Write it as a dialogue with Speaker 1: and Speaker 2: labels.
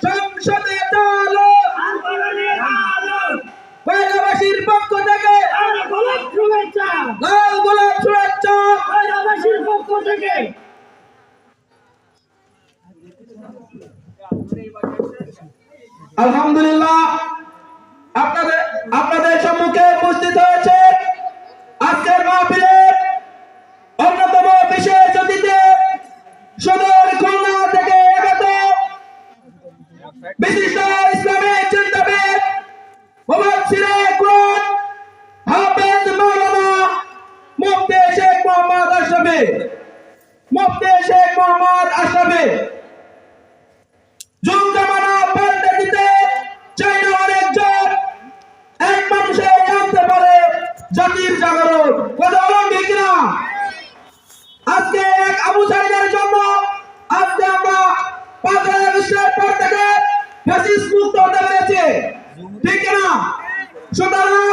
Speaker 1: সংসদে চালো কয়লাবাসীর পক্ষ থেকে লাল গোলাপ শুভেচ্ছা কয়লাবাসীর পক্ষ থেকে। আলহামদুলিল্লাহ আপনাদের সম্মুখে উপস্থিত হয়েছে আজকের মাহফিলের অন্যতম বিশেষ অতিথি সদর খুলনা থেকে আগত বিশিষ্ট ইসলামিক চিন্তাবিদ মুফাসসিরে কুরআন হাফেজ মাওলানা মুফতি শেখ মোহাম্মদ আশরাফি যুগ জামানা পাল্টে দিতে চাইলে অনেকজন এক মানুষে জানতে পারে জাতির জাগরণ কথা বলুন ঠিক না। আজকে এক আবু সাইদের জন্য আজকে আমরা 5 আগস্টের পর থেকে ফ্যাসিস্ট মুক্ত হতে পেরেছি ঠিক না। সুতরাং